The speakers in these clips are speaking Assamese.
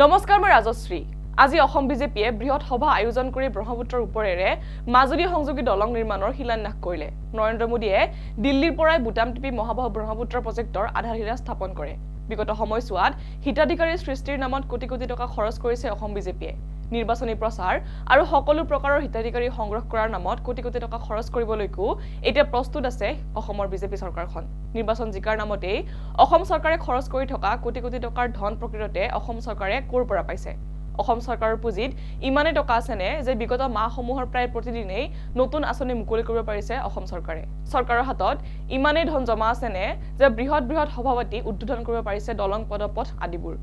নমস্কাৰ মই ৰাজশ্ৰী আজি অসম বিজেপিয়ে বৃহৎ সভা আয়োজন কৰি ব্ৰহ্মপুত্ৰৰ ওপৰেৰে মাজুলী সংযোগী দলং নিৰ্মাণৰ শিলান্যাস কৰিলে নৰেন্দ্ৰ মোদীয়ে দিল্লীৰ পৰাই বুটাম টিপি মহাবাহু ব্ৰহ্মপুত্ৰ প্ৰজেক্টৰ আধাৰশিলা স্থাপন কৰে বিগত সময়ছোৱাত হিতাধিকাৰী সৃষ্টিৰ নামত কোটি কোটি টকা খৰচ কৰিছে অসম বিজেপিয়ে নিৰ্বাচনী প্ৰচাৰ আৰু সকলো প্ৰকাৰৰ হিতাধিকাৰী সংগ্ৰহ কৰাৰ নামত কোটি কোটি টকা খৰচ কৰিবলৈকো এতিয়া প্ৰস্তুত আছে অসমৰ বিজেপি চৰকাৰখন নিৰ্বাচন জিকাৰ নামতেই অসম চৰকাৰে খৰচ কৰি থকা কোটি কোটি টকাৰ ধন প্ৰকৃততে অসম চৰকাৰে কৰ পৰা পাইছে অসম চৰকাৰৰ পুঁজিত ইমানে টকা আছেনে যে বিগত মাহসমূহৰ প্ৰায় প্ৰতিদিনেই নতুন আঁচনি মুকলি কৰিব পাৰিছে অসম চৰকাৰে চৰকাৰৰ হাতত ইমানে ধন জমা আছেনে যে বৃহৎ সভাপতি উদ্বোধন কৰিব পাৰিছে দলং পদপথ আদিবোৰ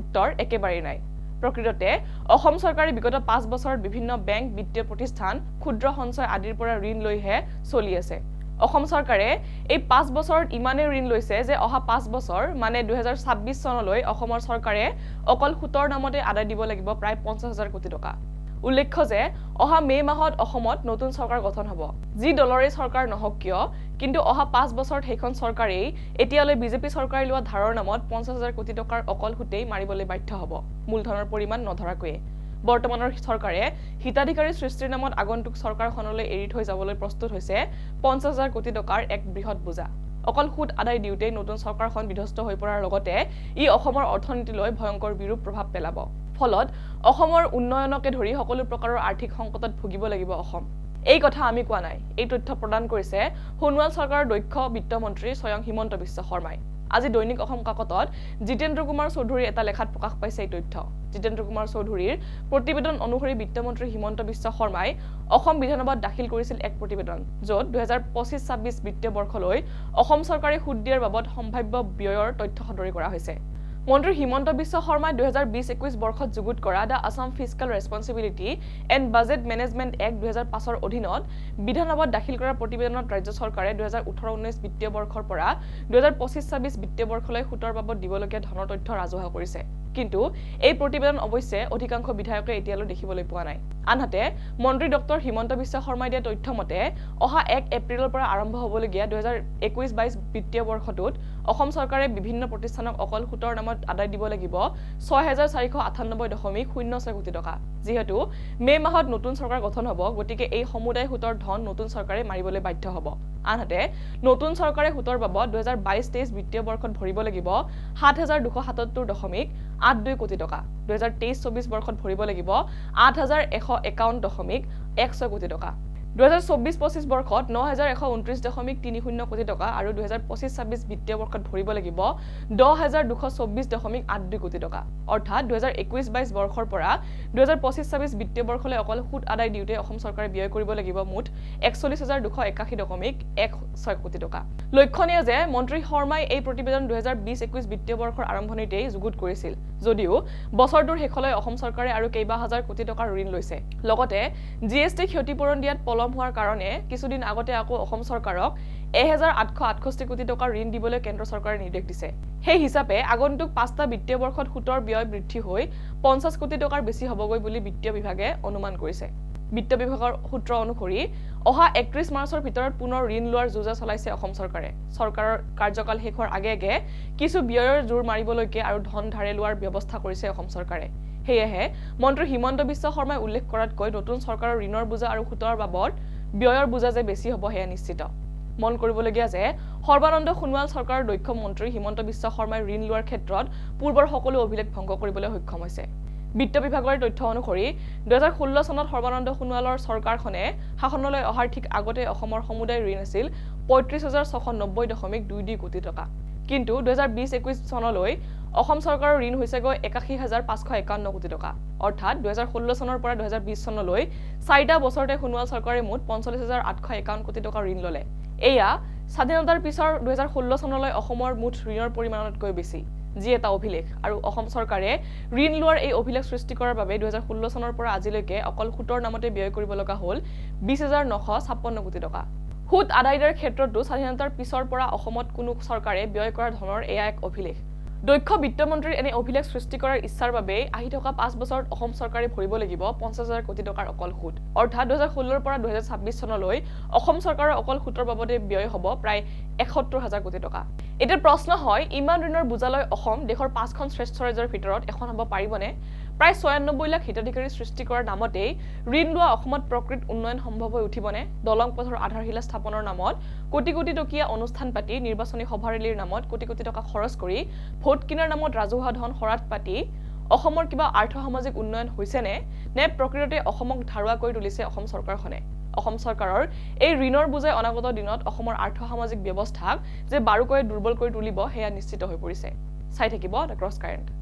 উত্তৰ একেবাৰে নাই প্ৰকৃততে অসম চৰকাৰে বিগত 5 বছৰত বিভিন্ন বেংক বিত্তীয় প্ৰতিষ্ঠান ক্ষুদ্ৰ সঞ্চয় আদিৰ পৰা ঋণ লৈহে চলি আছে অসম চৰকাৰে এই 5 বছৰত ইমানে ঋণ লৈছে যে অহা 5 বছৰ মানে 2026 চনলৈ অসমৰ চৰকাৰে অকল সুতৰ নামতে আদায় দিব লাগিব প্ৰায় 50,000 কোটি টকা উল্লেখ্য যে অহা মে মাহত অসমত নতুন চৰকাৰ গঠন হ'ব যি দলৰে চৰকাৰ নহওক কিয় কিন্তু অহা 5 বছৰত সেইখন চৰকাৰেই এতিয়ালৈ বিজেপি চৰকাৰে লোৱা ধাৰৰ নামত 50,000 কোটি টকাৰ অকল সুতেই মাৰিবলৈ বাধ্য হ'ব মূলধনৰ পৰিমাণ নধৰাকৈ বৰ্তমানৰ চৰকাৰে হিতাধিকাৰী সৃষ্টিৰ নামত আগন্তুক চৰকাৰখনলৈ এৰি থৈ যাবলৈ প্ৰস্তুত হৈছে 50,000 কোটি টকাৰ এক বৃহৎ বোজা অকল সুত আদায় দিওঁতে নতুন চৰকাৰখন বিধ্বস্ত হৈ পৰাৰ লগতে ই অসমৰ অৰ্থনীতিলৈ ভয়ংকৰ বিৰূপ প্ৰভাৱ পেলাব ফলত অসমৰ উন্নয়নকে ধৰি সকলো প্ৰকাৰৰ আৰ্থিক সংকটত ভুগিব লাগিব অসম এই কথা আমি কোৱা নাই এই তথ্য প্ৰদান কৰিছে সোণোৱাল চৰকাৰৰ দক্ষ বিত্তমন্ত্ৰী স্বয়ং হিমন্ত বিশ্ব শৰ্মাই আজি দৈনিক অসম কাকতত জিতেন্দ্ৰ কুমাৰ চৌধুৰীৰ এটা লেখাত প্ৰকাশ পাইছে এই তথ্য জিতেন্দ্ৰ কুমাৰ চৌধুৰীৰ প্ৰতিবেদন অনুসৰি বিত্তমন্ত্ৰী হিমন্ত বিশ্ব শৰ্মাই অসম বিধানসভাত দাখিল কৰিছিল এক প্ৰতিবেদন য'ত 2025-26 বিত্তীয় বৰ্ষলৈ অসম চৰকাৰে সুদ দিয়াৰ বাবদ সম্ভাৱ্য ব্যয়ৰ তথ্য সদৰি কৰা হৈছে মন্ত্ৰী হিমন্ত বিশ্ব শৰ্মাই 2020-21 বৰ্ষত যুগুত কৰা the Assam fiscal responsibility and budget management act 2005ৰ অধীনত বিধানসভাত দাখিল কৰা প্ৰতিবেদনত ৰাজ্য চৰকাৰে 2018-19 বিত্তীয় বৰ্ষৰ পৰা 2025-26 বিত্তীয় বৰ্ষলৈ সুতৰ বাবদ দিবলগীয়া ধনৰ তথ্য ৰাজহুৱা কৰিছে কিন্তু এই প্ৰতিবেদন অৱশ্যে অধিকাংশ বিধায়কে এতিয়ালৈ দেখিবলৈ পোৱা নাই আনহাতে মন্ত্ৰী ডক্টৰ হিমন্ত বিশ্ব শৰ্মাই দিয়া তথ্য মতে অহা 1 এপ্ৰিলৰ পৰা আৰম্ভ হ'বলগীয়া 2021-22 বিত্তীয় বৰ্ষটোত অসম চৰকাৰে বিভিন্ন প্ৰতিষ্ঠানক অকল সুতৰ নামত আদায় দিব লাগিব 6,498.06 কোটি টকা যেহেতু মে মাহত নতুন চৰকাৰ গঠন হ'ব গতিকে এই সমুদায় সুতৰ ধন নতুন চৰকাৰে মাৰিবলৈ বাধ্য হ'ব আনহাতে নতুন চৰকাৰে সুতৰ বাবদ 2022-23 বিত্তীয় বৰ্ষত ভৰিব লাগিব 7,277.82 কোটি টকা 2023-24 বৰ্ষত ভৰিব লাগিব 8,151.16 কোটি টকা 2024-25 বৰ্ষত 9,129.30 কোটি টকা আৰু 2025-26 বিত্তীয় বৰ্ষত ভৰিব লাগিব 10,224.82 কোটি টকা অৰ্থাৎ 2021-22 বৰ্ষৰ পৰা 2025-26 বিত্তীয় বৰ্ষলৈ অকল সুদ আদায় দিওঁতে অসম চৰকাৰে ব্যয় কৰিব লাগিব মুঠ 41,281.16 কোটি টকা লক্ষণীয় যে মন্ত্ৰী শৰ্মাই এই প্ৰতিবেদন 2020-21 বিত্তীয় বৰ্ষৰ আৰম্ভণিতেই যুগুত কৰিছিল যদিও বছৰটোৰ শেষলৈ অসম চৰকাৰে আৰু কেইবা হাজাৰ কোটি টকাৰ ঋণ লৈছে লগতে জিএছটি ক্ষতিপূৰণ দিয়াত পলম হোৱাৰ কাৰণে কিছুদিন আগতে আকৌ অসম চৰকাৰক 1,868 কোটি টকা ঋণ দিবলৈ কেন্দ্ৰ চৰকাৰে নিৰ্দেশ দিছে সেই হিচাপে আগন্তুক 5টা বিত্তীয় বৰ্ষত সুতৰ ব্যয় বৃদ্ধি হৈ 50 কোটি টকাৰ বেছি হ'বগৈ বুলি বিত্তীয় বিভাগে অনুমান কৰিছে বিত্ত বিভাগৰ সূত্ৰ অনুসৰি অহা 31 মাৰ্চৰ ভিতৰত পুনৰ ঋণ লোৱাৰ যোজনা চলাইছে অসম চৰকাৰে চৰকাৰৰ কাৰ্যকাল শেষ হোৱাৰ আগে কিছু ব্যয়ৰ জোৰ মাৰিবলৈকে আৰু ধন ধাৰে লোৱাৰ ব্যৱস্থা কৰিছে অসম চৰকাৰে হেয়েহে মন্ত্ৰী হিমন্ত বিশ্ব শৰ্মাই উল্লেখ কৰাতকৈ নতুন চৰকাৰৰ ঋণৰ বোজা আৰু সুতৰ বাবদ ব্যয়ৰ বোজা যে বেছি হ'ব হেয়া নিশ্চিত মন কৰিবলগীয়া যে সৰ্বানন্দ সোণোৱাল চৰকাৰৰ দক্ষ মন্ত্ৰী হিমন্ত বিশ্ব শৰ্মাই ঋণ লোৱাৰ ক্ষেত্ৰত পূৰ্বৰ সকলো অভিলেখ ভংগ কৰিবলৈ সক্ষম হৈছে বিত্ত বিভাগৰ তথ্য অনুসৰি 2016 চনত সৰ্বানন্দ সোণোৱালৰ চৰকাৰখনে শাসনলৈ অহাৰ ঠিক আগতে অসমৰ সমুদায় ঋণ আছিল 35,690.22 কোটি টকা কিন্তু 2020-21 চনলৈ অসম চৰকাৰৰ ঋণ হৈছে গৈ 81,551 কোটি টকা অৰ্থাৎ 2016 চনৰ পৰা 2020 চনলৈ 4টা বছৰতে সোণোৱাল চৰকাৰে মুঠ 45,851 কোটি টকা ঋণ ল'লে এয়া স্বাধীনতাৰ পিছৰ 2016 চনলৈ অসমৰ মুঠ ঋণৰ পৰিমাণতকৈ বেছি যি এটা অভিলেখ আৰু অসম চৰকাৰে ঋণ লোৱাৰ এই অভিলেখ সৃষ্টি কৰাৰ বাবে 2016 চনৰ পৰা আজিলৈকে অকল সুতৰ নামতে ব্যয় কৰিব লগা হ'ল 20,956 কোটি টকা সুদ আদায়ৰ ক্ষেত্ৰতো স্বাধীনতাৰ পিছৰ পৰা অসমত কোনো চৰকাৰে ব্যয় কৰা ধনৰ এয়া এক অভিলেখ দক্ষ বিত্তমন্ত্ৰীৰ এনে অভিলেখ সৃষ্টি কৰাৰ ইচ্ছাৰ বাবে আহি থকা 5 বছৰত অসম চৰকাৰে ভৰিব লাগিব 50,000 কোটি টকাৰ অকল সুদ অৰ্থাৎ 2016 পৰা 2026 চনলৈ অসম চৰকাৰৰ অকল সুতৰ বাবদে ব্যয় হ'ব প্ৰায় 71,000 কোটি টকা এতিয়া প্ৰশ্ন হয় ইমান ঋণৰ বুজালৈ অসম দেশৰ 5খন শ্ৰেষ্ঠ ৰাজ্যৰ ভিতৰত এখন হ'ব পাৰিবনে প্ৰায় 96 লাখ হিতাধিকাৰী সৃষ্টি কৰাৰ নামতেই ঋণ লোৱা অসমত প্ৰকৃত উন্নয়ন সম্ভৱ হৈ উঠিবনে দলং পথৰ আধাৰশিলা স্থাপনৰ নামত কোটি কোটি টকীয়া অনুষ্ঠান পাতি নিৰ্বাচনী সভাৰেলীৰ নামত কোটি কোটি টকা খৰচ কৰি ভোট কিনাৰ নামত ৰাজহুৱা ধন হৰাত পাতি অসমৰ কিবা আৰ্থ সামাজিক উন্নয়ন হৈছে নে প্ৰকৃততে অসমক ধাৰুৱা কৰি তুলিছে অসম চৰকাৰখনে অসম চৰকাৰৰ এই ঋণৰ বুজাই অনাগত দিনত অসমৰ আৰ্থ সামাজিক ব্যৱস্থাক যে বাৰুকৈ দুৰ্বল কৰি তুলিব হেয়া নিশ্চিত হৈ পৰিছে চাই থাকিব দ্য ক্ৰছ কাৰেণ্ট